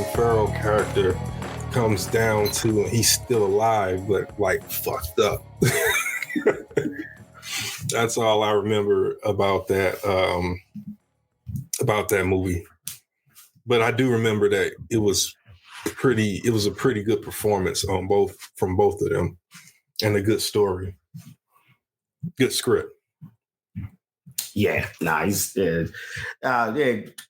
Colin Farrell character comes down to, and he's still alive, but like fucked up. That's all I remember about that movie. But I do remember that it was a pretty good performance from both of them, and a good story, good script. Yeah, he's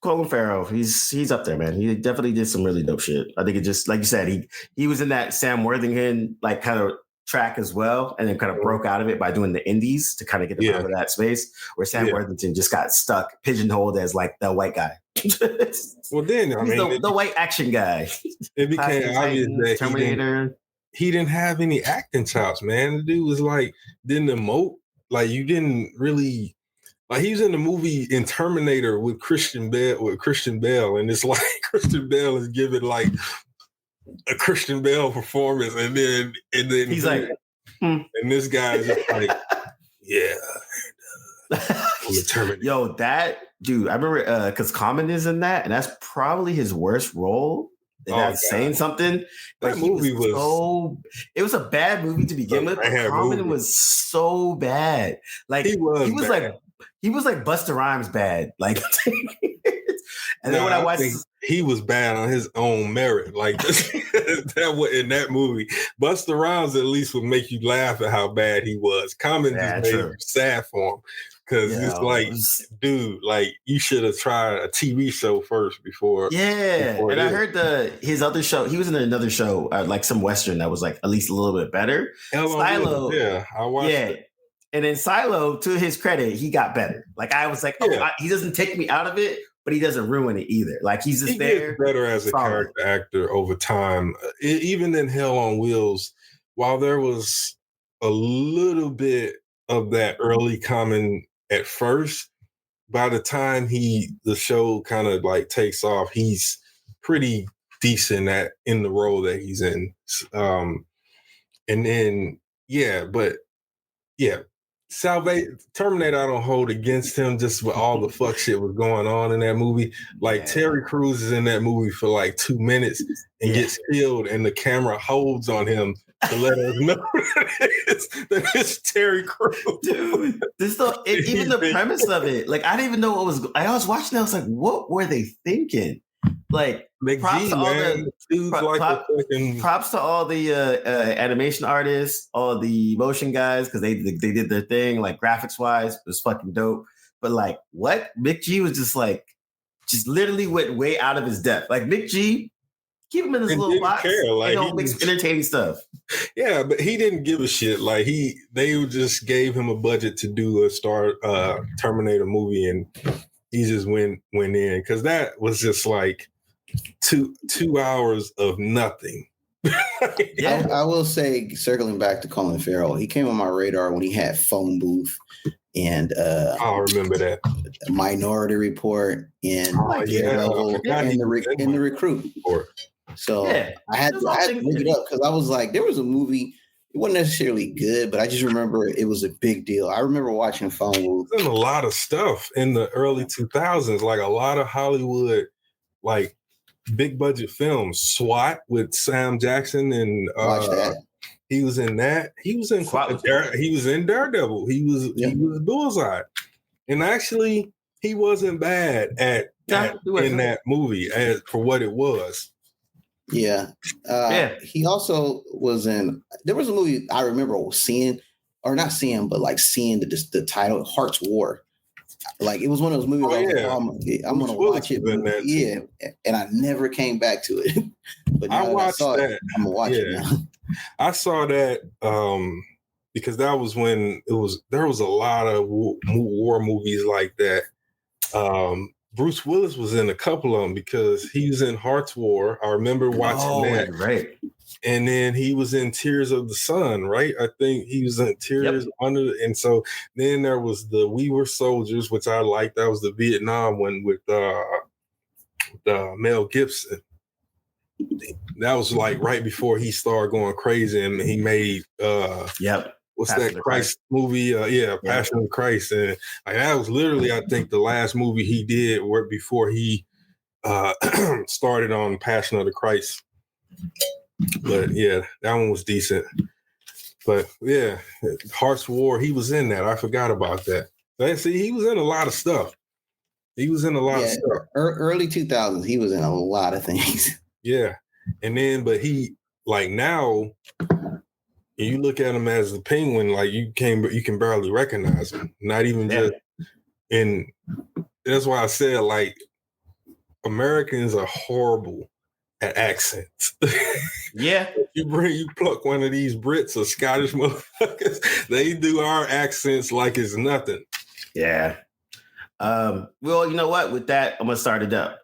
Colin Farrell. He's up there, man. He definitely did some really dope shit. I think it just, like you said, he was in that Sam Worthington like kind of track as well, and then kind of broke out of it by doing the indies to kind of get him out of that space where Sam Worthington just got stuck, pigeonholed as like the white guy. Well, then the white action guy. It became obvious that Terminator. He didn't have any acting chops, man. The dude was like, didn't emote. Like, you didn't really, like, he was in the movie in Terminator with Christian Bale, and it's like Christian Bale is giving like a Christian Bale performance, and then he's like, and this guy is just like, yeah, I'm the Terminator. Yo, that dude, I remember because Common is in that, and that's probably his worst role. Saying something. That movie it was a bad movie to begin with. Common was so bad. Like he was like Busta Rhymes bad. Like, and then when I watched, he was bad on his own merit. Like that in that movie, Busta Rhymes at least would make you laugh at how bad he was. Common just made you sad for him. Because it's like, dude, like you should have tried a TV show first before. Yeah, and I heard his other show. He was in another show, like some Western that was like at least a little bit better. Silo, I watched it. And then Silo, to his credit, he got better. Like I was like, he doesn't take me out of it, but he doesn't ruin it either. Like he's just there. Gets better as a character actor over time. Even in Hell on Wheels, while there was a little bit of that early Common at first, by the time the show kind of like takes off, he's pretty decent in the role that he's in. And then Terminator I don't hold against him, just with all the fuck shit was going on in that movie. Like Terry Crews is in that movie for like 2 minutes and gets killed, and the camera holds on him to let us know that it's Terry Crews. Dude, even the premise of it, like I didn't even know what was. I was watching. I was like, what were they thinking? Like, props to all the animation artists, all the motion guys, because they did their thing. Like graphics wise, it was fucking dope. But like, what Mick G was just literally went way out of his depth. Like Mick G. Keep him in this little box. Like, he makes entertaining stuff. Yeah, but he didn't give a shit. Like they just gave him a budget to do a Terminator movie, and he just went in, because that was just like two hours of nothing. I will say, circling back to Colin Farrell, he came on my radar when he had Phone Booth and I remember that Minority Report and the Recruit. So I had to look it up, because I was like, there was a movie. It wasn't necessarily good, but I just remember it was a big deal. I remember watching Phone Booth. There's a lot of stuff in the early 2000s, like a lot of Hollywood, like big budget films. SWAT with Sam Jackson, and watch that. He was in that. He was in He was in Daredevil. He was Bullseye, and actually, he wasn't bad in that movie for what it was. Yeah. He also was in. There was a movie I remember seeing, or not seeing, but like seeing the title, Heart's War. Like it was one of those movies. I'm gonna watch it. And I never came back to it. But I watched that. I'm gonna watch it now. I saw that because that was when there was a lot of war movies like that. Bruce Willis was in a couple of them, because he was in Heart's War. I remember watching that. Right. And then he was in Tears of the Sun, right? I think he was in Tears and so then there was the We Were Soldiers, which I liked. That was the Vietnam one with Mel Gibson. That was like right before he started going crazy, and he made what's Passion that Christ movie? Passion of Christ. And like, that was literally, I think, the last movie he did before he started on Passion of the Christ. But yeah, that one was decent. But yeah, Hearts War, he was in that. I forgot about that. See, he was in a lot of stuff. He was in a lot of stuff. Early 2000s, he was in a lot of things. Yeah. And then, but he, like now, you look at him as the Penguin, like you can barely recognize him. Not even just in, that's why I said, like, Americans are horrible at accents. Yeah. You pluck one of these Brits or Scottish motherfuckers, they do our accents like it's nothing. Yeah. Well, you know what? With that, I'm gonna start it up.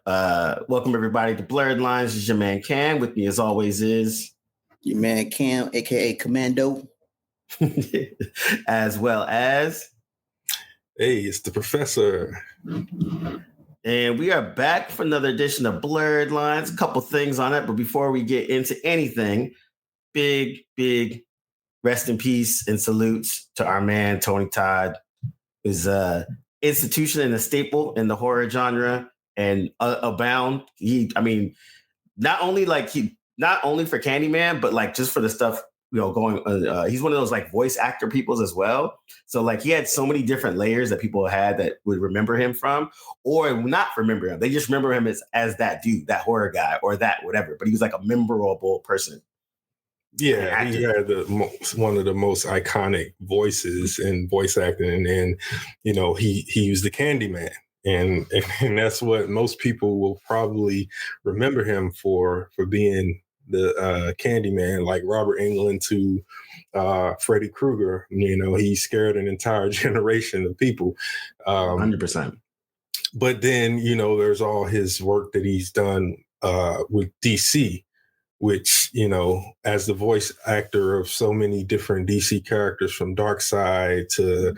Welcome everybody to Blerdlines. This is your man Cam. With me as always is your man Cam, aka Commando. As well as hey, it's the professor. And we are back for another edition of Blerdlines. A couple things on it, but before we get into anything, big rest in peace and salutes to our man Tony Todd, who's a institution and a staple in the horror genre and abound. Not only for Candyman, but like just for the stuff going. He's one of those like voice actor peoples as well. So like he had so many different layers that people had that would remember him from, or not remember him. They just remember him as that dude, that horror guy, or that whatever. But he was like a memorable person. Yeah, he had one of the most iconic voices in voice acting, and he was the Candyman, and that's what most people will probably remember him for being the Candyman, like Robert Englund to Freddy Krueger. He scared an entire generation of people. 100%. But then there's all his work that he's done with DC. Which, as the voice actor of so many different DC characters from Darkseid to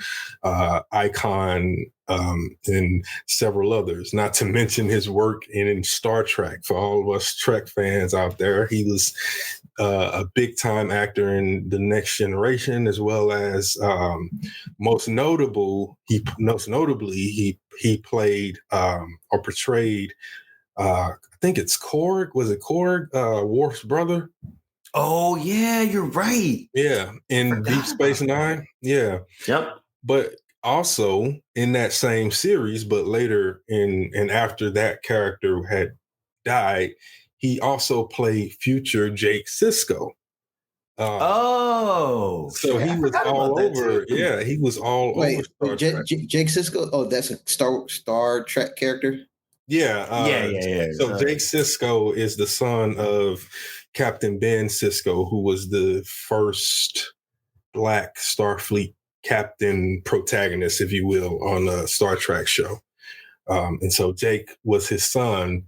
Icon and several others, not to mention his work in Star Trek. For all of us Trek fans out there, he was a big time actor in The Next Generation, as well as most notably, he played or portrayed I think it's Korg. Was it Korg? Worf's brother? Oh, yeah, you're right. Yeah, in Deep Space Nine. Yeah. Yep. But also in that same series, but later and after that character had died, he also played future Jake Sisko. So he was all over. Yeah, he was all over Star Trek. Jake Sisko. Oh, that's a Star Trek character. Yeah. So Jake Sisko is the son of Captain Ben Sisko, who was the first Black Starfleet captain protagonist, if you will, on a Star Trek show. And so Jake was his son.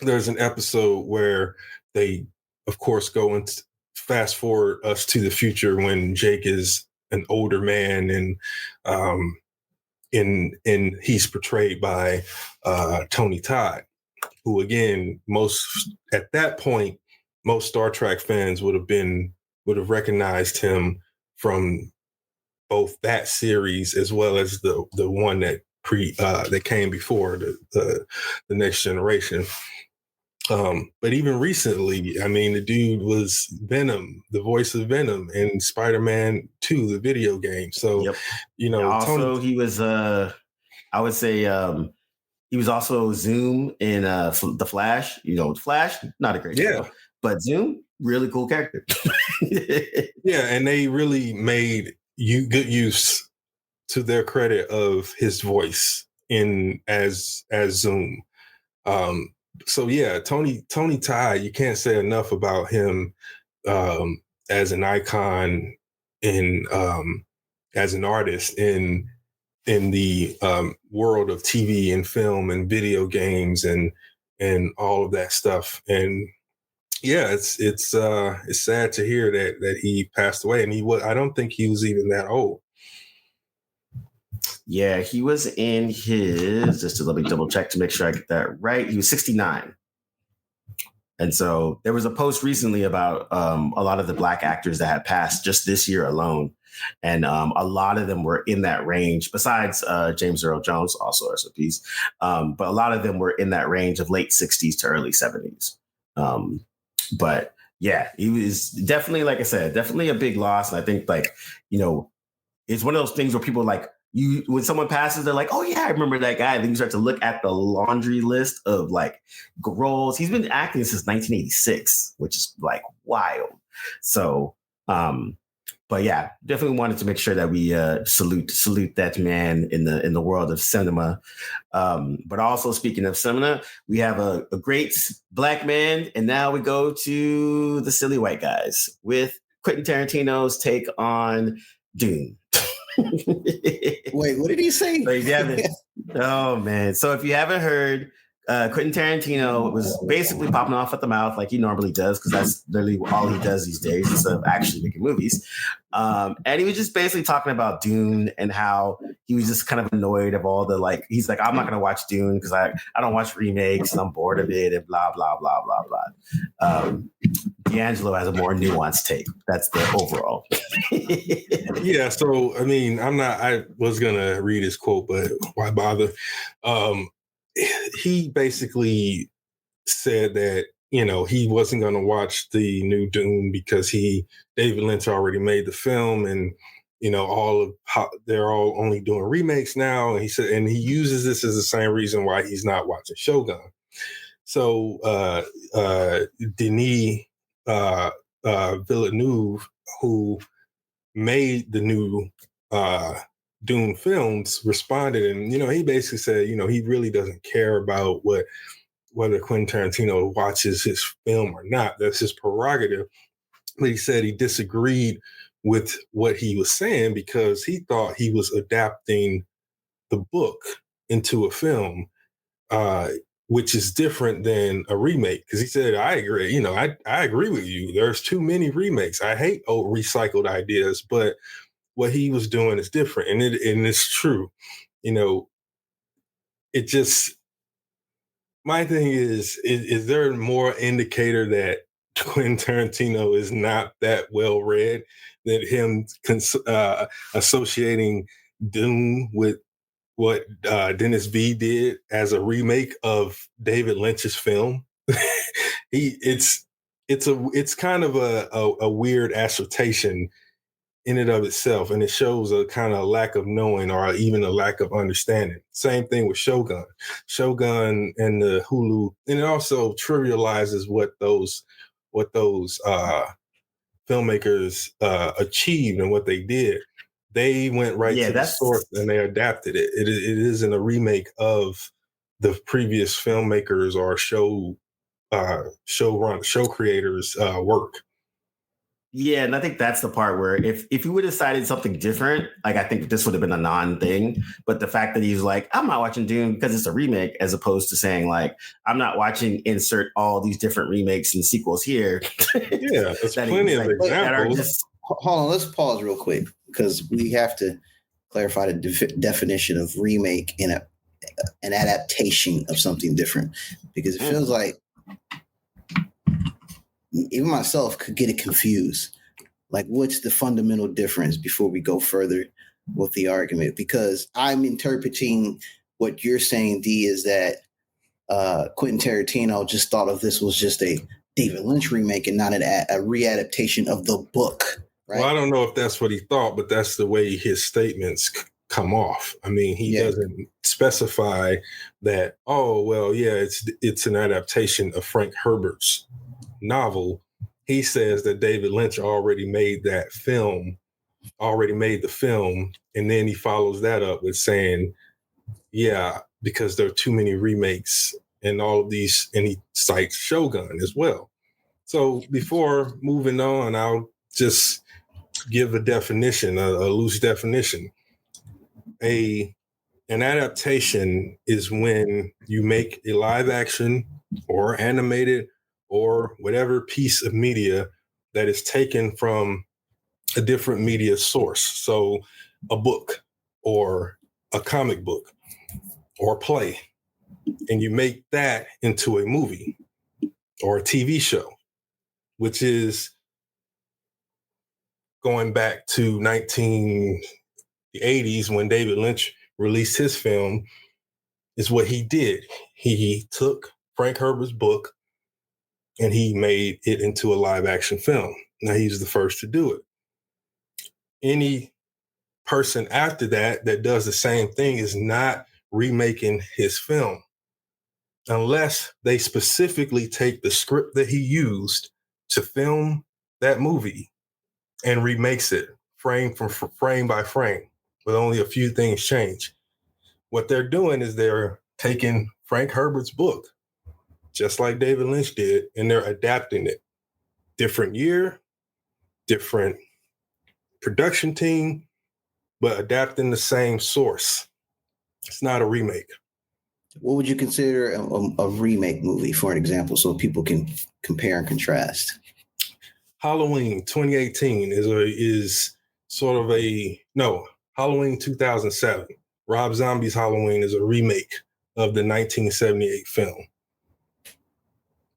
There's an episode where they, of course, go and fast forward us to the future when Jake is an older man and he's portrayed by Tony Todd, who again, at that point, most Star Trek fans would have recognized him from both that series as well as the one that that came before the Next Generation. But even recently, the dude was Venom, the voice of Venom in Spider-Man 2, the video game. So, yep. Also, he was, I would say, he was also Zoom in The Flash. Flash, not a great show, but Zoom, really cool character. Yeah, and they really made good use, to their credit, of his voice as Zoom. So yeah, Tony Todd, you can't say enough about him as an icon and as an artist in the world of TV and film and video games and all of that stuff. And yeah, it's sad to hear that he passed away, and I don't think he was even that old. Yeah, he was in his, just to let me double check to make sure I get that right. He was 69. And so there was a post recently about a lot of the Black actors that had passed just this year alone. And a lot of them were in that range, besides James Earl Jones, also rest in peace. But a lot of them were in that range of late 60s to early 70s. But yeah, he was definitely, like I said, definitely a big loss. And I think, like, you know, it's one of those things where people like, you, when someone passes, they're like, oh yeah, I remember that guy. And then you start to look at the laundry list of like roles. He's been acting since 1986, which is like wild. So, but yeah, definitely wanted to make sure that we salute that man in the world of cinema. But also, speaking of cinema, we have a great black man, and now we go to the silly white guys with Quentin Tarantino's take on Dune. Wait, what did he say? So if you haven't, oh man! So if you haven't heard, Quentin Tarantino was basically popping off at the mouth like he normally does, because that's literally all he does these days instead of actually making movies. And he was just basically talking about Dune and how he was just kind of annoyed of all the, like, he's like, I'm not going to watch Dune because I don't watch remakes and I'm bored of it and blah, blah, blah, blah, blah. D'Angelo has a more nuanced take. That's the overall. Yeah. So, I mean, I was going to read his quote, but why bother? He basically said that, you know, he wasn't going to watch the new Dune because David Lynch already made the film, and, you know, they're all only doing remakes now. And he said, and he uses this as the same reason why he's not watching Shogun. So Denis Villeneuve, who made the new Dune films, responded, and, you know, he basically said, you know, he really doesn't care about whether Quentin Tarantino watches his film or not. That's his prerogative. But he said he disagreed with what he was saying because he thought he was adapting the book into a film, which is different than a remake. Because he said, I agree, you know, I agree with you. There's too many remakes. I hate old recycled ideas, but what he was doing is different. And it's true. You know, it just, my thing is there more indicator that Quentin Tarantino is not that well read than him associating Dune with what Dennis V did as a remake of David Lynch's film? It's kind of a weird assertion in and of itself, and it shows a kind of lack of knowing or even a lack of understanding. Same thing with Shogun and the Hulu, and it also trivializes what those filmmakers achieved and what they did. They went right to the source and they adapted it. It isn't a remake of the previous filmmakers or show creators' work. Yeah, and I think that's the part where if you would have decided something different, like, I think this would have been a non-thing. But the fact that he's like, I'm not watching Dune because it's a remake, as opposed to saying, like, I'm not watching, insert all these different remakes and sequels here. Yeah, there's plenty of examples. Hold on, let's pause real quick because we have to clarify the definition of remake in an adaptation of something different, because it feels like even myself could get it confused. Like, what's the fundamental difference before we go further with the argument? Because I'm interpreting what you're saying, D, is that Quentin Tarantino just thought of this was just a David Lynch remake and not a readaptation of the book. Right? Well, I don't know if that's what he thought, but that's the way his statements come off. I mean, he doesn't specify that, oh, well, yeah, it's an adaptation of Frank Herbert's novel. He says that David Lynch already made the film, and then he follows that up with saying, yeah, because there are too many remakes and all of these, and he cites Shogun as well. So before moving on, I'll just give a definition, a loose definition. An adaptation is when you make a live action or animated or whatever piece of media that is taken from a different media source. So a book or a comic book or a play, and you make that into a movie or a TV show, which is going back to 1980s when David Lynch released his film, is what he did. He took Frank Herbert's book and he made it into a live action film. Now he's the first to do it. Any person after that does the same thing is not remaking his film unless they specifically take the script that he used to film that movie and remakes it frame by frame with only a few things change. What they're doing is they're taking Frank Herbert's book, just like David Lynch did, and they're adapting it. Different year, different production team, but adapting the same source. It's not a remake. What would you consider a remake movie, for an example, so people can compare and contrast? Halloween 2018 is sort of Halloween 2007. Rob Zombie's Halloween is a remake of the 1978 film.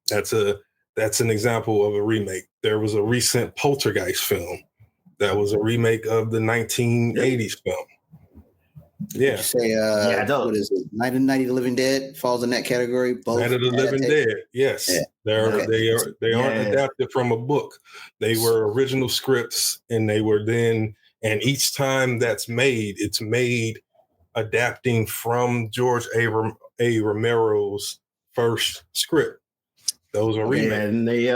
That's an example of a remake. There was a recent Poltergeist film that was a remake of the 1980s film. Yeah. Would you say, what is it? Night of the Living Dead falls in that category? Both Night of the Living Dead, yes. Yeah. They aren't adapted from a book. They were original scripts, and and each time that's made, it's made adapting from George A. Romero's first script. Those are remakes. And they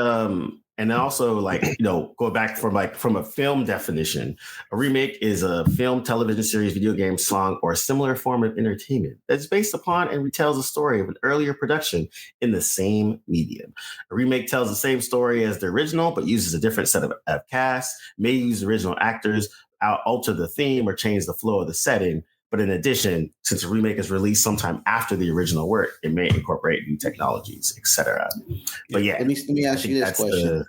and also, like, go back from a film definition, a remake is a film, television series, video game, song, or a similar form of entertainment that's based upon and retells a story of an earlier production in the same medium. A remake tells the same story as the original, but uses a different set of cast, may use original actors, alter the theme, or change the flow of the setting. But in addition, since a remake is released sometime after the original work, it may incorporate new technologies, etc. But yeah, let me ask you this question: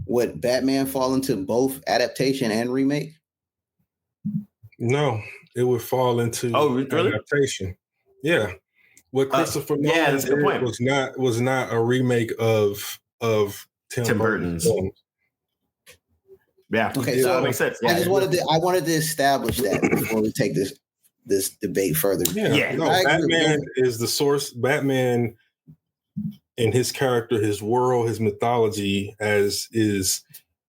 would Batman fall into both adaptation and remake? No, it would fall into adaptation. Yeah, what Christopher Nolan did was not a remake of Tim Burton's films. Yeah. Okay. So that makes sense. Yeah, I wanted to establish that before we take this debate further. Yeah. No, Batman is the source. Batman and his character, his world, his mythology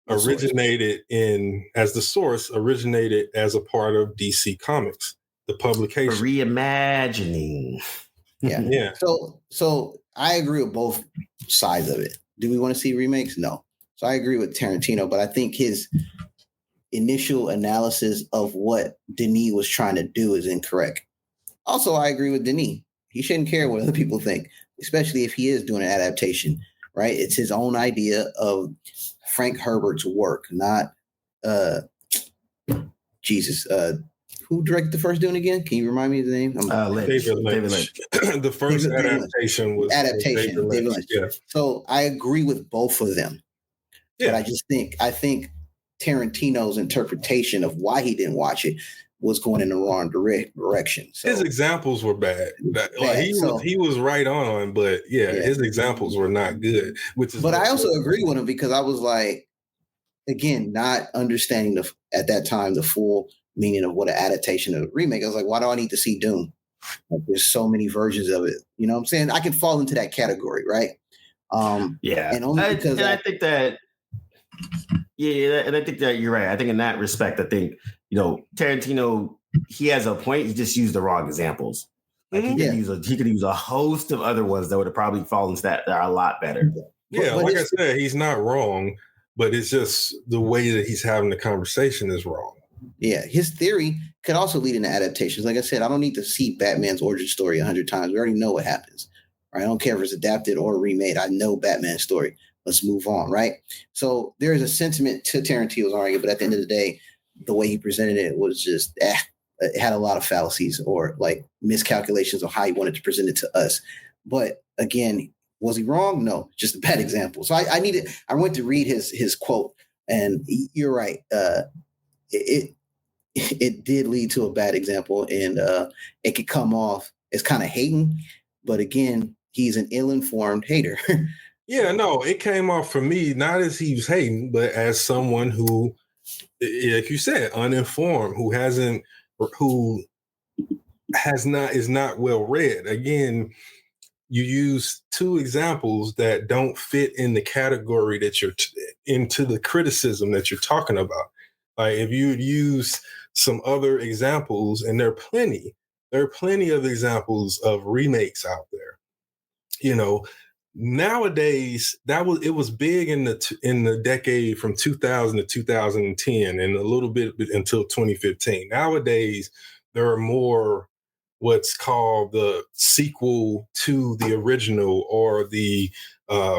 originated as a part of DC Comics, the publication. Reimagining. Yeah. Yeah. So I agree with both sides of it. Do we want to see remakes? No. So I agree with Tarantino, but I think his initial analysis of what Denis was trying to do is incorrect. Also, I agree with Denis. He shouldn't care what other people think, especially if he is doing an adaptation, right? It's his own idea of Frank Herbert's work, not who directed the first Dune again? Can you remind me of the name? David Lynch. The first adaptation was David Lynch. Yeah. So I agree with both of them. Yeah. But I think Tarantino's interpretation of why he didn't watch it was going in the wrong direction. So, his examples were bad. He was right on, but his examples were not good. But I also agree with him because I was like, again, not understanding at that time the full meaning of what an adaptation of a remake. I was like, why do I need to see Dune? Like, there's so many versions of it. You know what I'm saying? I can fall into that category, right? And only because I think that. Yeah, and I think that you're right. I think in that respect, I think, Tarantino, he has a point. He just used the wrong examples. Like he could use a host of other ones that would have probably fallen into that are a lot better. Yeah, but like I said, he's not wrong, but it's just the way that he's having the conversation is wrong. Yeah, his theory could also lead into adaptations. Like I said, I don't need to see Batman's origin story 100 times. We already know what happens. Right? I don't care if it's adapted or remade. I know Batman's story. Let's move on, right? So there is a sentiment to Tarantino's argument, but at the end of the day, the way he presented it was just, it had a lot of fallacies or like miscalculations on how he wanted to present it to us. But again, was he wrong? No, just a bad example. So I went to read his quote, and you're right. It did lead to a bad example, and it could come off as kind of hating, but again, he's an ill-informed hater. Yeah, no, it came off for me not as he was hating, but as someone who, like you said, uninformed, who is not well read. Again, you use two examples that don't fit in the category that you're into the criticism that you're talking about. Like if you use some other examples, and there are plenty of examples of remakes out there. You know, nowadays it was big in the decade from 2000 to 2010 and a little bit until 2015. Nowadays, there are more what's called the sequel to the original, or the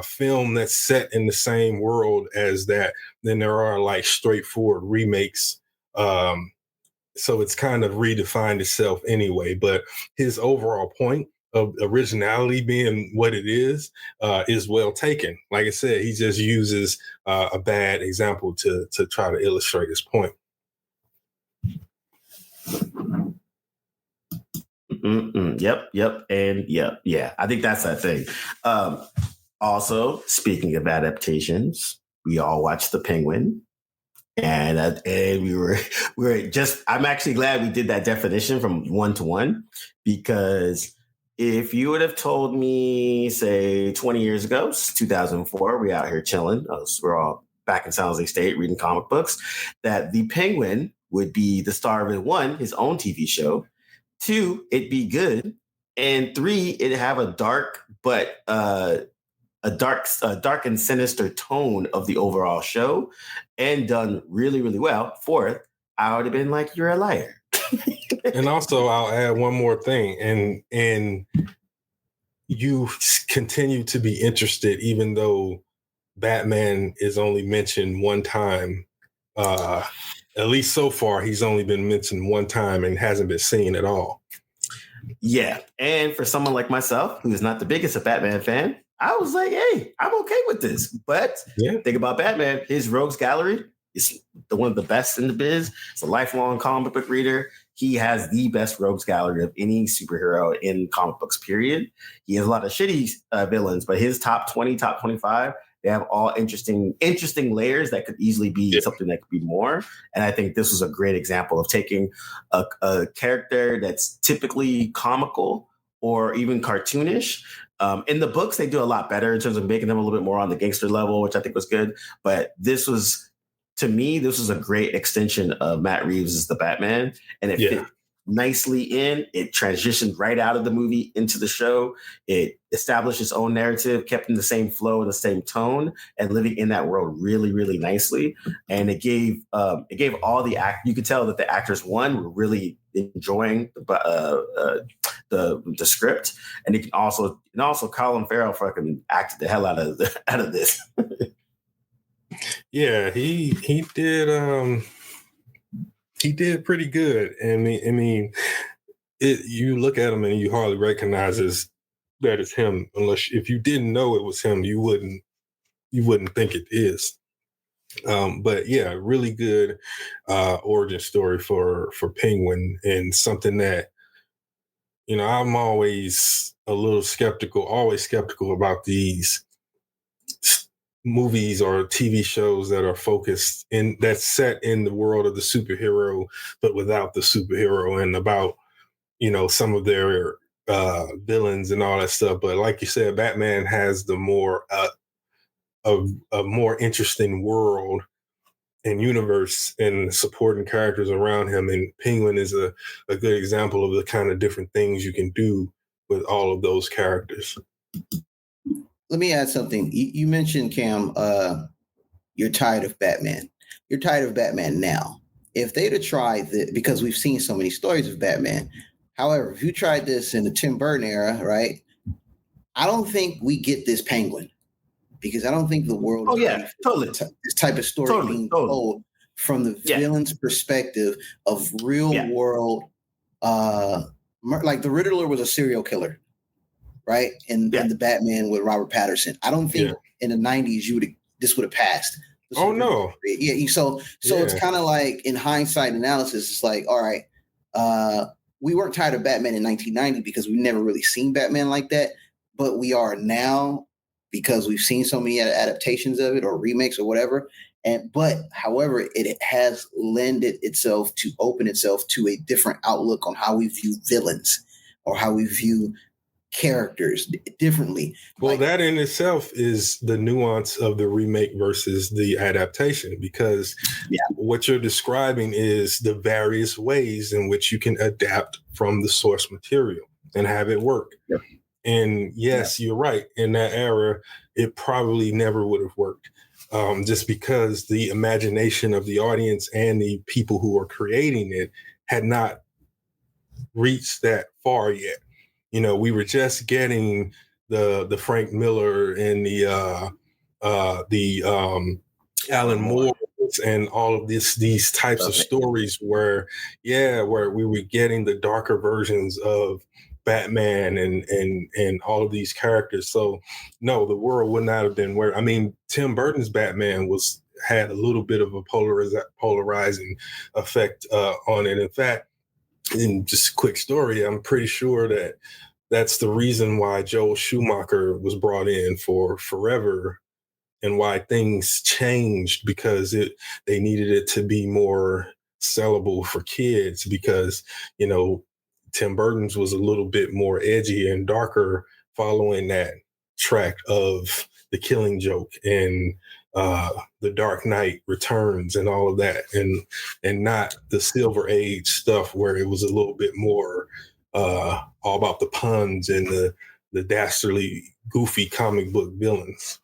film that's set in the same world as that, than there are like straightforward remakes. So it's kind of redefined itself anyway. But his overall point of originality being what it is well taken. Like I said, he just uses a bad example to try to illustrate his point. Yep, and yeah. I think that's that thing. Also, speaking of adaptations, we all watched The Penguin, and we were just. I'm actually glad we did that definition from 1 to 1, because if you would have told me, say, 20 years ago, 2004, we out here chilling, we're all back in San Jose State reading comic books, that The Penguin would be the star of it, 1, his own TV show, 2, it'd be good, and 3, it'd have a dark dark and sinister tone of the overall show, and done really, really well. 4th, I would have been like, you're a liar. And also, I'll add one more thing, and you continue to be interested, even though Batman is only mentioned one time. At least so far, he's only been mentioned one time and hasn't been seen at all. Yeah. And for someone like myself, who is not the biggest of Batman fan, I was like, hey, I'm okay with this. But think about Batman, his rogues gallery is one of the best in the biz. It's a lifelong comic book reader. He has the best rogues gallery of any superhero in comic books, period. He has a lot of shitty villains, but his top 20, top 25, they have all interesting layers that could easily be something that could be more. And I think this was a great example of taking a character that's typically comical or even cartoonish. In the books, they do a lot better in terms of making them a little bit more on the gangster level, which I think was good. But to me, this was a great extension of Matt Reeves as the Batman. And it fit nicely in. It transitioned right out of the movie into the show. It established its own narrative, kept in the same flow and the same tone, and living in that world really, really nicely. And it gave all the you could tell that the actors, one, were really enjoying the script, and it can also Colin Farrell fucking acted the hell out of this. Yeah, he did. He did pretty good. I mean, you look at him and you hardly recognize that it's him, unless if you didn't know it was him, you wouldn't think it is. But yeah, really good origin story for Penguin, and something that, I'm always skeptical about these movies or TV shows that are focused that's set in the world of the superhero, but without the superhero, and about, some of their villains and all that stuff. But like you said, Batman has the more a more interesting world and universe and supporting characters around him. And Penguin is a good example of the kind of different things you can do with all of those characters. Let me add something. You mentioned, Cam, you're tired of Batman. You're tired of Batman now. If they'd have tried that, because we've seen so many stories of Batman. However, if you tried this in the Tim Burton era, right, I don't think we get this Penguin, because I don't think the world is ready for this type of story being told from the villain's perspective of real world. Like the Riddler was a serial killer, right? And the Batman with Robert Pattinson. I don't think in the 90s this would have passed. Oh no. Yeah. So it's kind of like, in hindsight analysis, it's like, all right, we weren't tired of Batman in 1990 because we never really seen Batman like that, but we are now. because we've seen so many adaptations of it or remakes or whatever. However, it has lended itself to open itself to a different outlook on how we view villains or how we view characters differently. Well, that in itself is the nuance of the remake versus the adaptation, because what you're describing is the various ways in which you can adapt from the source material and have it work. Yep. And yes, you're right. In that era, it probably never would have worked. Just because the imagination of the audience and the people who are creating it had not reached that far yet. We were just getting the Frank Miller and the Alan Moore and all of these types of stories where we were getting the darker versions of Batman and all of these characters. So no, the world would not have been where, Tim Burton's Batman had a little bit of a polarizing effect on it. In fact, in just a quick story, I'm pretty sure that's the reason why Joel Schumacher was brought in for Forever and why things changed, because they needed it to be more sellable for kids, because, Tim Burton's was a little bit more edgy and darker, following that track of The Killing Joke and The Dark Knight Returns and all of that, and not the Silver Age stuff where it was a little bit more all about the puns and the dastardly, goofy comic book villains.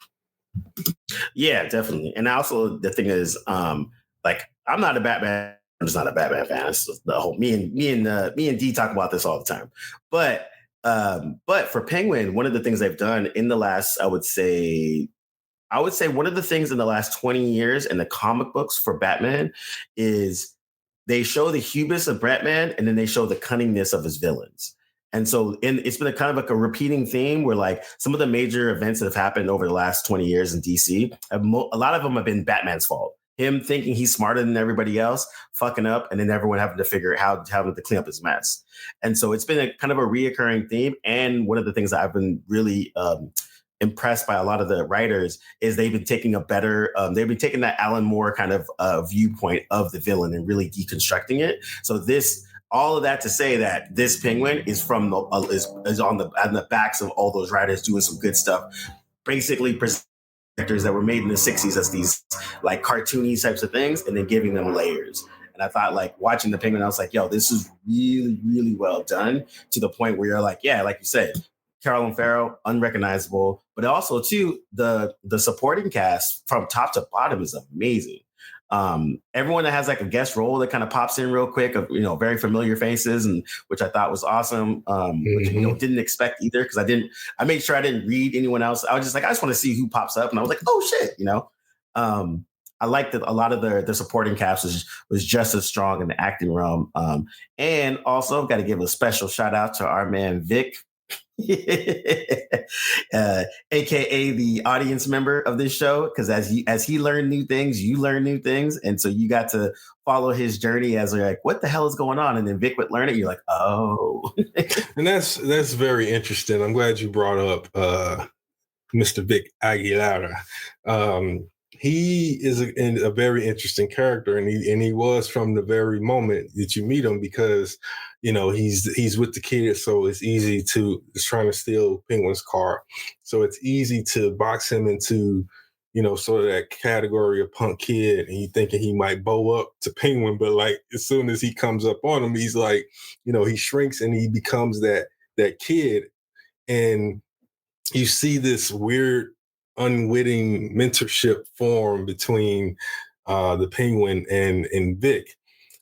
Yeah, definitely. And also the thing is, I'm not a Batman. I'm just not a Batman fan. It's the whole me and D talk about this all the time. But for Penguin, one of the things they've done in the last, I would say one of the things in the last 20 years in the comic books for Batman is they show the hubris of Batman and then they show the cunningness of his villains. And so it's been a kind of like a repeating theme where some of the major events that have happened over the last 20 years in DC, a lot of them have been Batman's fault. Him thinking he's smarter than everybody else, fucking up, and then everyone having to figure out how to clean up his mess. And so it's been a kind of a reoccurring theme. And one of the things that I've been really impressed by a lot of the writers is they've been taking that Alan Moore kind of viewpoint of the villain and really deconstructing it. So all of that to say that this Penguin is from is on the backs of all those writers doing some good stuff, basically characters that were made in the 60s as these cartoony types of things and then giving them layers. And I thought watching the Penguin, I was like, yo, this is really, really well done, to the point where you're like you said, Carolyn Farrell, unrecognizable, but also too, the supporting cast from top to bottom is amazing. Everyone that has a guest role that kind of pops in real quick of, very familiar faces, and which I thought was awesome. Which didn't expect either, because I made sure I didn't read anyone else. I was just I just want to see who pops up, and I was like, oh shit, I liked that a lot of the supporting cast was just as strong in the acting realm. And also got to give a special shout out to our man Vic. AKA the audience member of this show, because as he learned new things, you learn new things, and so you got to follow his journey as we're what the hell is going on, and then Vic would learn it. You're oh. And that's very interesting. I'm glad you brought up Mr. Vic Aguilera. He is a very interesting character, and he was from the very moment that you meet him, because he's with the kids, so it's easy it's trying to steal Penguin's car, so it's easy to box him into sort of that category of punk kid, and you thinking he might bow up to Penguin, but as soon as he comes up on him, he's he shrinks and he becomes that kid, and you see this weird unwitting mentorship form between the Penguin and Vic.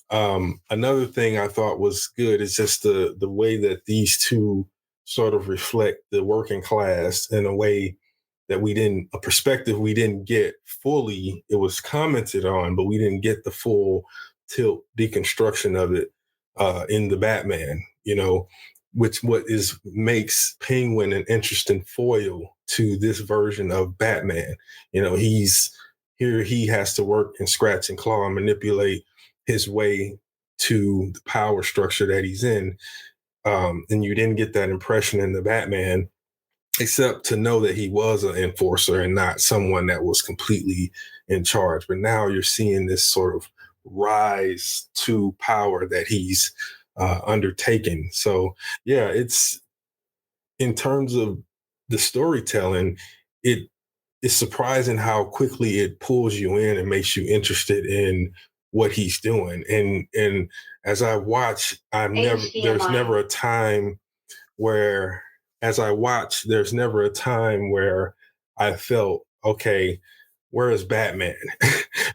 Another thing I thought was good is just the way that these two sort of reflect the working class in a way that a perspective we didn't get fully. It was commented on, but we didn't get the full tilt deconstruction of it in the Batman, which makes Penguin an interesting foil to this version of Batman. He has to work and scratch and claw and manipulate his way to the power structure that he's in. And you didn't get that impression in the Batman. except to know that he was an enforcer and not someone that was completely in charge. But now you're seeing this sort of rise to power that he's undertaken. So yeah, it's in terms of the storytelling, it's surprising how quickly it pulls you in and makes you interested in what he's doing. And as I watch, there's never a time where there's never a time where I felt, okay, where is Batman?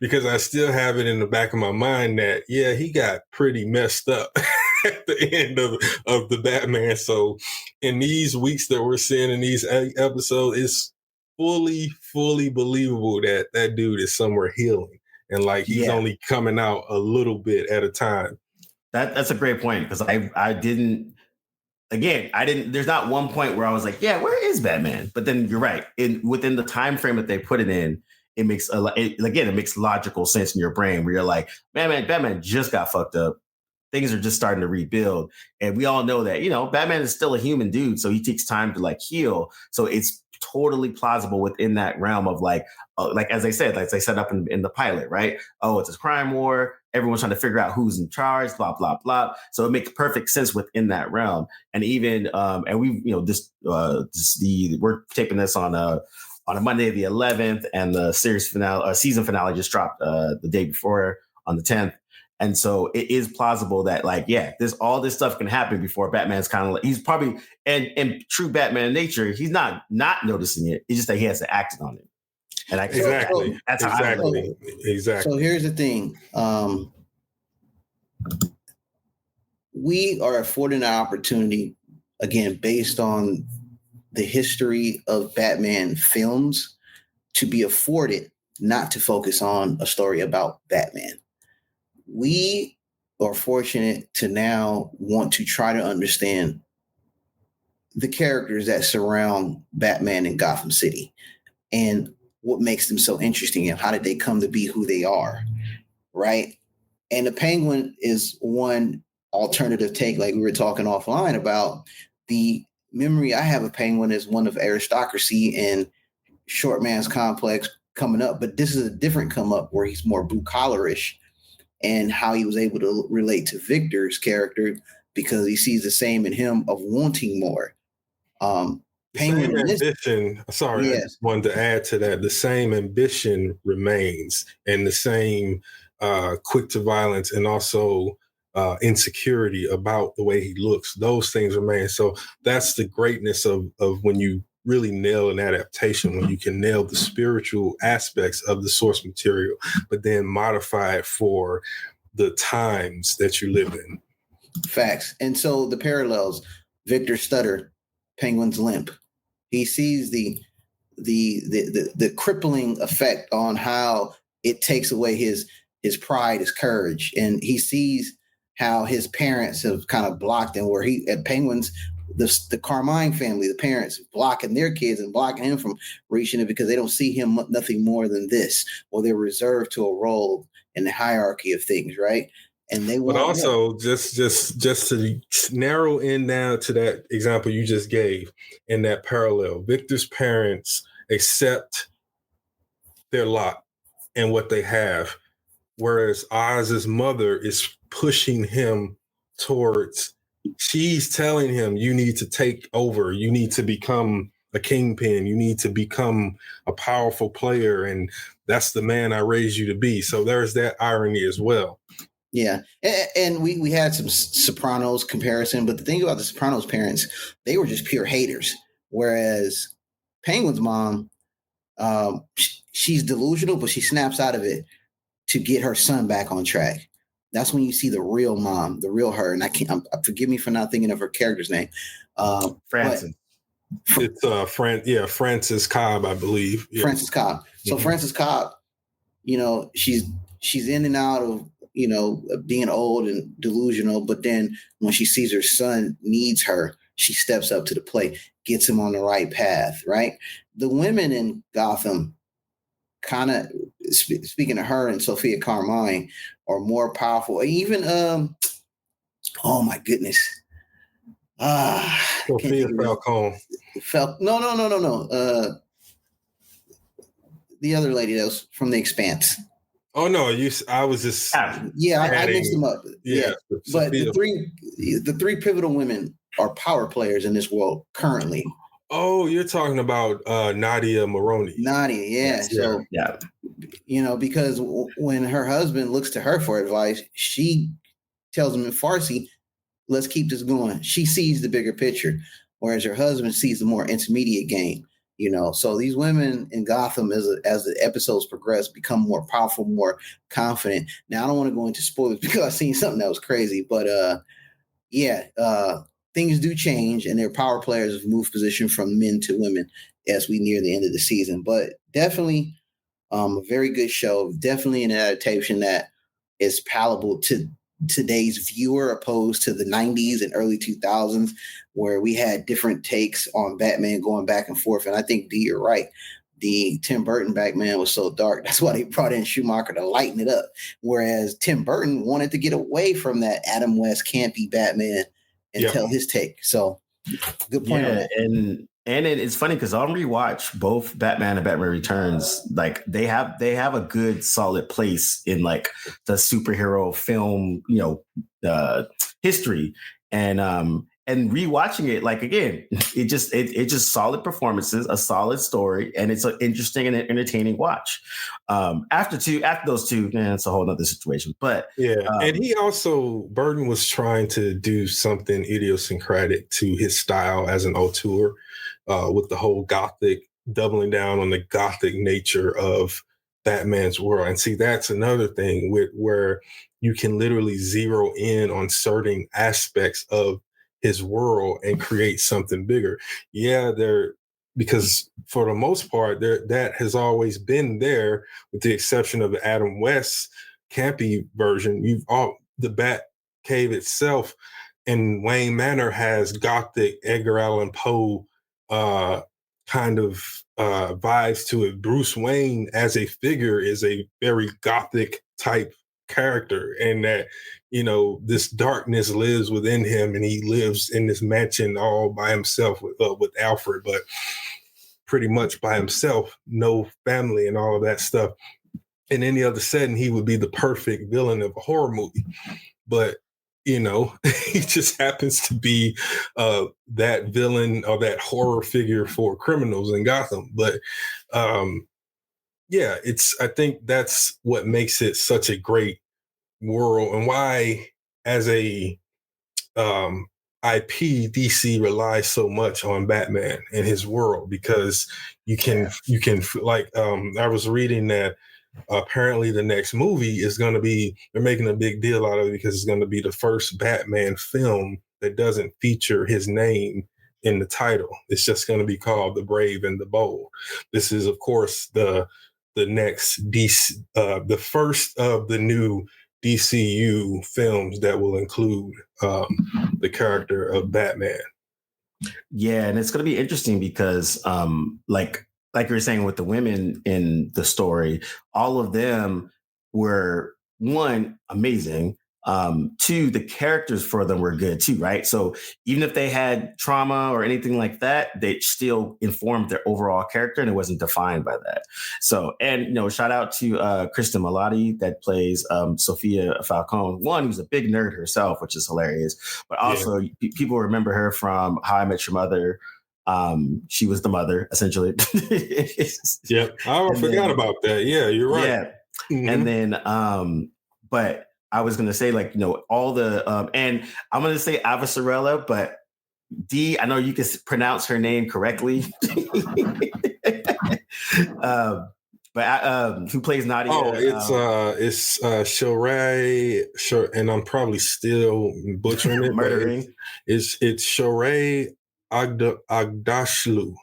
Because I still have it in the back of my mind that, yeah, he got pretty messed up at the end of the Batman. So in these weeks that we're seeing in these episodes, it's fully believable that that dude is somewhere healing. And like he's only coming out a little bit at a time. That's a great point, because I didn't. Again, I didn't. There's not one point where I was like, "Yeah, where is Batman?" But then you're right. Within the time frame that they put it in, it makes it makes logical sense in your brain where you're like, Batman just got fucked up. Things are just starting to rebuild, and we all know that Batman is still a human dude, so he takes time to like heal. So it's totally plausible within that realm of like as I said, like they set up in the pilot, right? Oh, it's a crime war. Everyone's trying to figure out who's in charge, blah, blah, blah. So it makes perfect sense within that realm. And even, and we, we're taping this on a Monday, the 11th, and the season finale just dropped the day before on the 10th. And so it is plausible that all this stuff can happen before Batman's kind of like, he's probably, and in true Batman nature, he's not noticing it. It's just that he has to act on it. And exactly. So here's the thing. We are afforded an opportunity, again, based on the history of Batman films, to be afforded not to focus on a story about Batman. We are fortunate to now want to try to understand the characters that surround Batman in Gotham City and what makes them so interesting and how did they come to be who they are, right? And the Penguin is one alternative take, like we were talking offline about. The memory I have of Penguin is one of aristocracy and short man's complex coming up, but this is a different come up where he's more blue collarish, and how he was able to relate to Victor's character because he sees the same in him of wanting more. Penguin ambition. Sorry, I just wanted to add to that. The same ambition remains, and the same quick to violence, and also insecurity about the way he looks. Those things remain. So that's the greatness of when you really nail an adaptation, when you can nail the spiritual aspects of the source material, but then modify it for the times that you live in. Facts. And so the parallels: Victor's stutter, Penguin's limp. He sees the crippling effect on how it takes away his pride, his courage, and he sees how his parents have kind of blocked him. Where he at Penguins, the Carmine family, the parents blocking their kids and blocking him from reaching it because they don't see him nothing more than this, or they're reserved to a role in the hierarchy of things, right? And they want. But also, just to narrow in down to that example you just gave, in that parallel, Victor's parents accept their lot and what they have, whereas Oz's mother is pushing him towards. She's telling him, you need to take over. You need to become a kingpin. You need to become a powerful player. And that's the man I raised you to be. So there's that irony as well. Yeah. And we had some Sopranos comparison, but the thing about the Sopranos parents, they were just pure haters. Whereas Penguin's mom, she's delusional, but she snaps out of it to get her son back on track. That's when you see the real mom, the real her. And forgive me for not thinking of her character's name. Francis. It's Frances Cobb, I believe. Yeah. Frances Cobb. So mm-hmm. Frances Cobb, she's in and out of, being old and delusional. But then when she sees her son needs her, she steps up to the plate, gets him on the right path, right? The women in Gotham, kind of speaking of her and Sophia Carmine, are more powerful. Even oh my goodness, Sophia Falcone. No. The other lady that was from The Expanse. Oh no, I was just I mixed them up. Yeah. But the three pivotal women are power players in this world currently. Oh, you're talking about Nadia Maroney. Nadia, yeah. Yes, so because when her husband looks to her for advice, she tells him in Farsi, let's keep this going. She sees the bigger picture, whereas her husband sees the more intermediate game. So these women in Gotham, as the episodes progress, become more powerful, more confident. Now, I don't want to go into spoilers because I've seen something that was crazy, but things do change, and their power players have moved position from men to women as we near the end of the season. But definitely a very good show. Definitely an adaptation that is palatable to today's viewer opposed to the 90s and early 2000s where we had different takes on Batman going back and forth. And I think, D, you're right. The Tim Burton Batman was so dark. That's why they brought in Schumacher to lighten it up. Whereas Tim Burton wanted to get away from that Adam West campy Batman and tell his take. So good point on that. And it's funny because on rewatch, both Batman and Batman Returns, like they have a good solid place in like the superhero film, history. And rewatching it, like again, it just solid performances, a solid story, and it's an interesting and entertaining watch. After those two, it's a whole nother situation. But and he also Burton was trying to do something idiosyncratic to his style as an auteur, with the whole gothic, doubling down on the gothic nature of Batman's world. And see, that's another thing where you can literally zero in on certain aspects of his world and create something bigger. Because for the most part, that has always been there, with the exception of the Adam West campy version. The Bat Cave itself in Wayne Manor has gothic Edgar Allan Poe kind of vibes to it. Bruce Wayne as a figure is a very gothic type character, and that this darkness lives within him, and he lives in this mansion all by himself with Alfred, but pretty much by himself, no family and all of that stuff. In any other setting, he would be the perfect villain of a horror movie, but he just happens to be that villain or that horror figure for criminals in Gotham. But I think that's what makes it such a great world, and why as a IP, DC relies so much on Batman and his world, because you can like I was reading that apparently the next movie is going to be, they're making a big deal out of it because it's going to be the first Batman film that doesn't feature his name in the title. It's just going to be called The Brave and the Bold. This is, of course, the next DC, the first of the new DCU films that will include the character of Batman. Yeah, and it's going to be interesting because, like you were saying with the women in the story, all of them were, one, amazing. Two, the characters for them were good too, right? So even if they had trauma or anything like that, they still informed their overall character, and it wasn't defined by that. So, and shout out to Kristen Milotti that plays Sophia Falcone. One, who's a big nerd herself, which is hilarious, but also people remember her from How I Met Your Mother. She was the mother, essentially. Yep, I forgot about that. Yeah, you're right. Yeah, and then but I was gonna say, all the and I'm gonna say Avasarala, but D, I know you can pronounce her name correctly. But who plays Nadia? Oh, it's Shoray, and I'm probably still butchering it. Murdering. It's Shoray Agdashlu.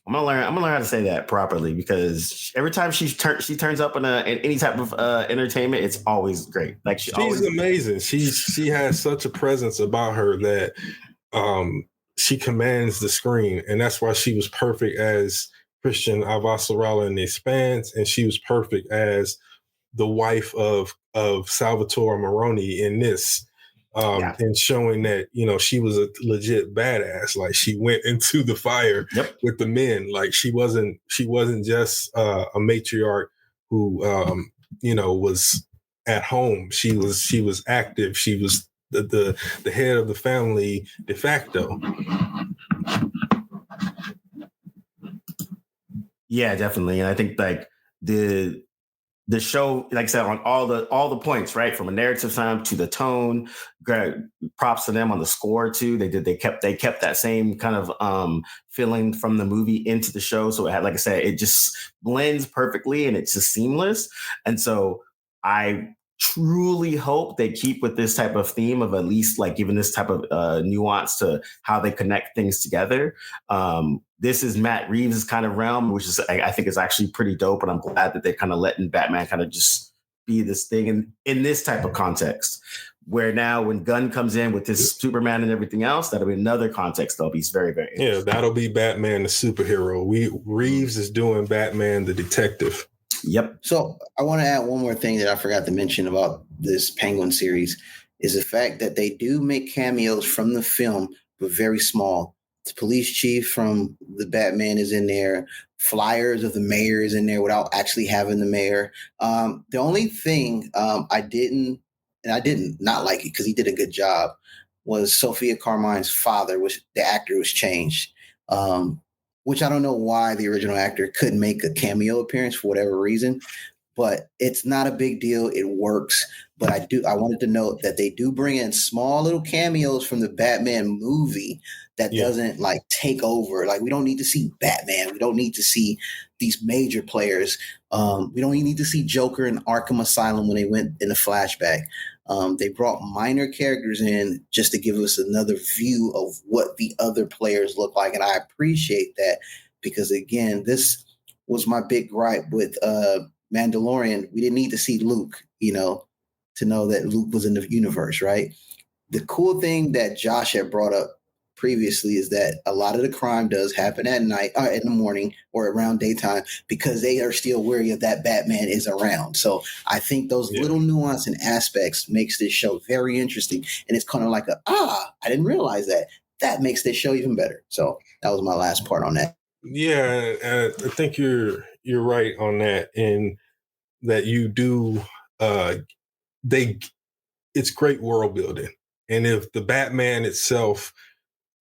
I'm gonna learn how to say that properly, because every time she turns up in any type of entertainment, it's always great. Like she's amazing. She has such a presence about her that she commands the screen, and that's why she was perfect as Christian Avasarala in The Expanse, and she was perfect as the wife of Salvatore Maroni in this. and showing that, she was a legit badass. Like, she went into the fire with the men. Like, she wasn't just a matriarch who, was at home. She was active. She was the head of the family de facto. Yeah, definitely. And I think like the show, like I said, on all the points, right, from a narrative time to the tone, props to them on the score too. They kept that same kind of feeling from the movie into the show. So it had, like I said, it just blends perfectly and it's just seamless. And so I truly hope they keep with this type of theme of at least like giving this type of nuance to how they connect things together. This is Matt Reeves' kind of realm, which is, I think is actually pretty dope. And I'm glad that they're kind of letting Batman kind of just be this thing in this type of context, where now when Gunn comes in with this Superman and everything else, that'll be another context that'll be very, very interesting. Yeah, that'll be Batman the superhero. Reeves is doing Batman the detective. Yep. So I want to add one more thing that I forgot to mention about this Penguin series is the fact that they do make cameos from the film, but very small. The police chief from the Batman is in there. Flyers of the mayor is in there without actually having the mayor. The only thing I didn't not like it because he did a good job, was Sophia Carmine's father. The actor was changed. Which I don't know why the original actor couldn't make a cameo appearance for whatever reason, but it's not a big deal. It works. But I wanted to note that they do bring in small little cameos from the Batman movie that doesn't like take over. Like, we don't need to see Batman. We don't need to see these major players. We don't even need to see Joker in Arkham Asylum when they went in the flashback. They brought minor characters in just to give us another view of what the other players look like. And I appreciate that because, again, this was my big gripe with Mandalorian. We didn't need to see Luke, to know that Luke was in the universe, right? The cool thing that Josh had brought up previously is that a lot of the crime does happen at night, in the morning or around daytime, because they are still wary of that Batman is around. So I think those little nuance and aspects makes this show very interesting. And it's kind of like I didn't realize that. That makes this show even better. So that was my last part on that. Yeah, I think you're right on that, and that you do. It's great world building, and if the Batman itself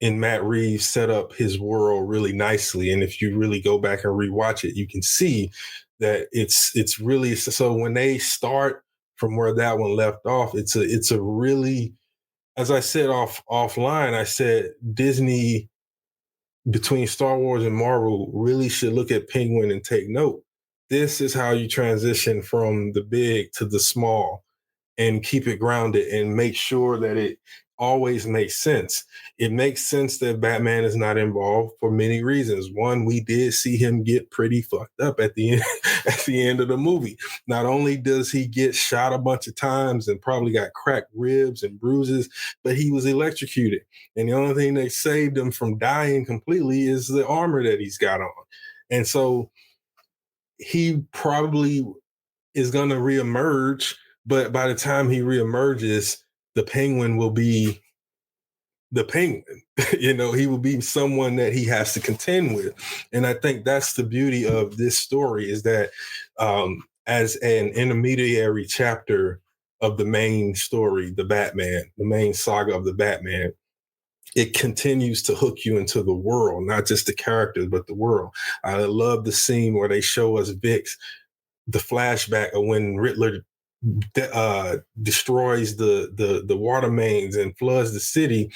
in Matt Reeves set up his world really nicely, and if you really go back and rewatch it, you can see that it's really, so when they start from where that one left off, it's a really, as I said offline, I said Disney, between Star Wars and Marvel, really should look at Penguin and take note. This is how you transition from the big to the small and keep it grounded and make sure that it always makes sense. It makes sense that Batman is not involved for many reasons. One, we did see him get pretty fucked up at the end of the movie. Not only does he get shot a bunch of times and probably got cracked ribs and bruises, but he was electrocuted. And the only thing that saved him from dying completely is the armor that he's got on. And so he probably is going to reemerge, but by the time he reemerges, the Penguin will be the Penguin. He will be someone that he has to contend with. And I think that's the beauty of this story, is that as an intermediary chapter of the main story, the main saga of the Batman, it continues to hook you into the world, not just the characters, but the world. I love the scene where they show us the flashback of when Riddler destroys the water mains and floods the city.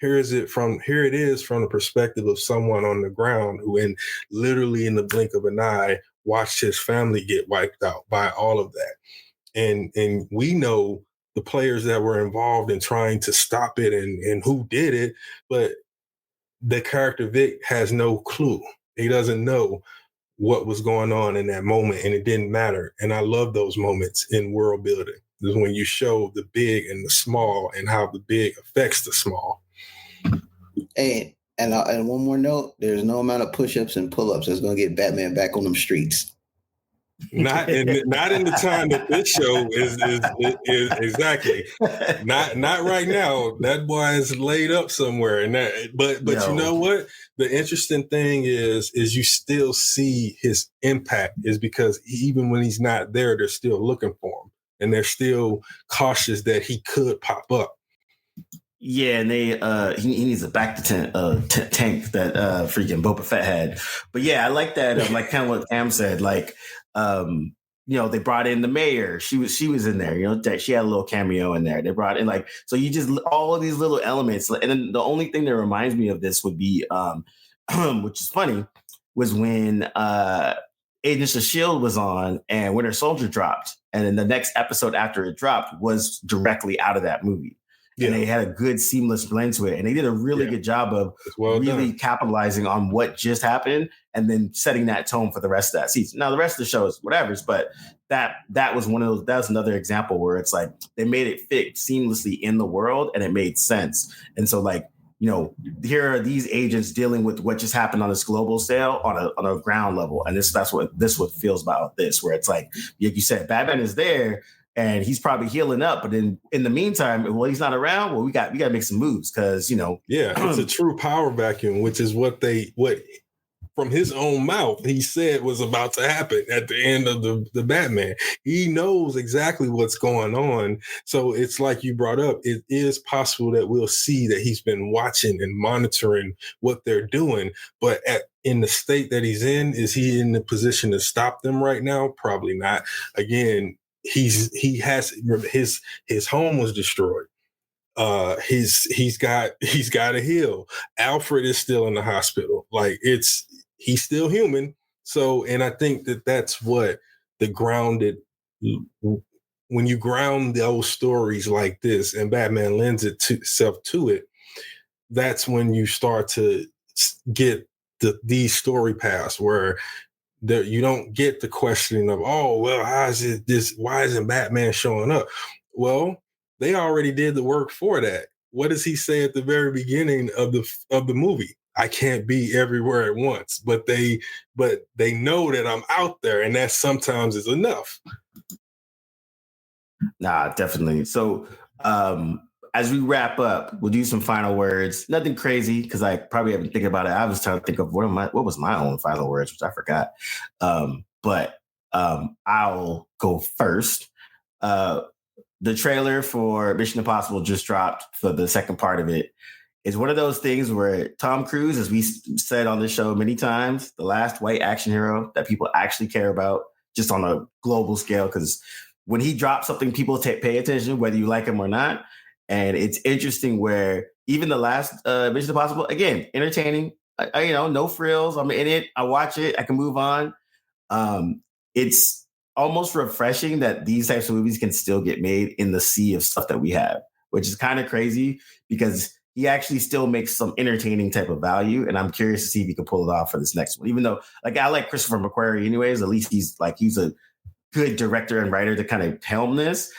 Here it is from the perspective of someone on the ground who, literally in the blink of an eye, watched his family get wiped out by all of that. And we know the players that were involved in trying to stop it and who did it, but the character Vic has no clue. He doesn't know what was going on in that moment, and it didn't matter. And I love those moments in world building. This is when you show the big and the small and how the big affects the small. And one more note, there's no amount of push-ups and pull-ups that's going to get Batman back on them streets. Not in the time that this show is exactly. Not right now. That boy is laid up somewhere, and but you know what? The interesting thing is you still see his impact is because even when he's not there, they're still looking for him, and they're still cautious that he could pop up. Yeah, and they he needs a tank that freaking Boba Fett had. But yeah, I like that. Like kind of what Cam said. Like, they brought in the mayor. She was in there. She had a little cameo in there. They brought in so you just all of these little elements. And then the only thing that reminds me of this would be, which is funny, was when Agents of S.H.I.E.L.D. was on and Winter Soldier dropped, and then the next episode after it dropped was directly out of that movie. Yeah. And they had a good seamless blend to it. And they did a really good job of really capitalizing on what just happened and then setting that tone for the rest of that season. Now, the rest of the show is whatever's, but that was one of those, that was another example where it's like they made it fit seamlessly in the world and it made sense. And so here are these agents dealing with what just happened on this global scale on a ground level. And that's what feels about this, where it's like you said, Batman is there. And he's probably healing up, but then in the meantime, while he's not around, well, we got to make some moves because it's a true power vacuum, which is what from his own mouth he said was about to happen at the end of the Batman. He knows exactly what's going on, so it's like you brought up. It is possible that we'll see that he's been watching and monitoring what they're doing, but in the state that he's in, is he in the position to stop them right now? Probably not. Again. He has his home was destroyed. He's got to heal. Alfred is still in the hospital. He's still human. So, and I think that's what the grounded, when you ground those stories like this and Batman lends itself to it, that's when you start to get these story paths where you don't get the questioning of, oh, well, why isn't Batman showing up? Well, they already did the work for that. What does he say at the very beginning of the movie? I can't be everywhere at once, but they know that I'm out there, and that sometimes is enough. Nah, definitely. So, as we wrap up, we'll do some final words. Nothing crazy because I probably haven't thinking about it. I was trying to think of what was my own final words, which I forgot. But I'll go first. The trailer for Mission Impossible just dropped for the second part of it. It's one of those things where Tom Cruise, as we said on this show many times, the last white action hero that people actually care about just on a global scale, because when he drops something, people pay attention, whether you like him or not. And it's interesting where even the last Mission Impossible, again, entertaining, no frills. I'm in it. I watch it. I can move on. It's almost refreshing that these types of movies can still get made in the sea of stuff that we have, which is kind of crazy because he actually still makes some entertaining type of value. And I'm curious to see if he can pull it off for this next one, even though I like Christopher McQuarrie anyways. At least he's a good director and writer to kind of helm this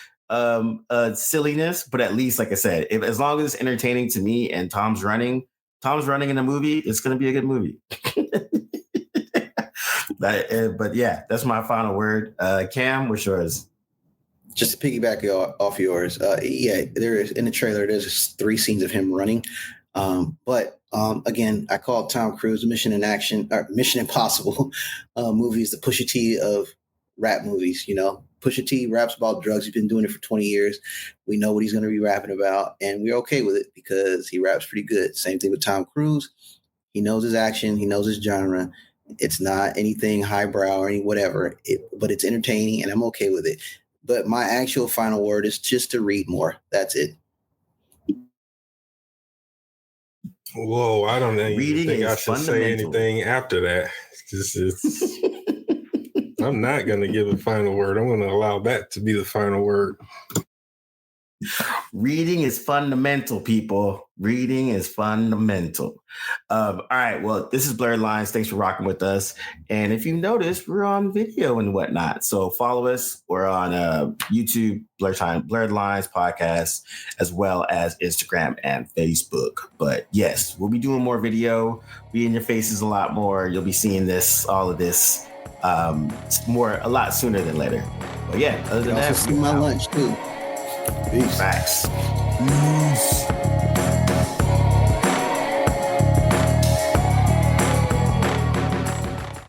silliness, but at least, like I said, as long as it's entertaining to me and Tom's running in a movie, it's going to be a good movie. But yeah, that's my final word. Cam, what's yours? Just to piggyback off yours, there is in the trailer. There's 3 scenes of him running, but again, I call Tom Cruise Mission Impossible movies the Pusha T of rap movies. Pusha T raps about drugs. He's been doing it for 20 years. We know what he's going to be rapping about, and we're okay with it because he raps pretty good. Same thing with Tom Cruise. He knows his action. He knows his genre. It's not anything highbrow or any whatever, but it's entertaining, and I'm okay with it. But my actual final word is just to read more. That's it. Whoa, I don't even think I should say anything after that. I'm not going to give a final word. I'm going to allow that to be the final word. Reading is fundamental, people. Reading is fundamental. All right. Well, this is Blerdlines. Thanks for rocking with us. And if you noticed, we're on video and whatnot. So follow us. We're on YouTube, Blerdlines podcast, as well as Instagram and Facebook. But yes, we'll be doing more video. Be in your faces a lot more. You'll be seeing all of this a lot sooner than later. But yeah, other than that, see my lunch too. Peace. Facts. Peace.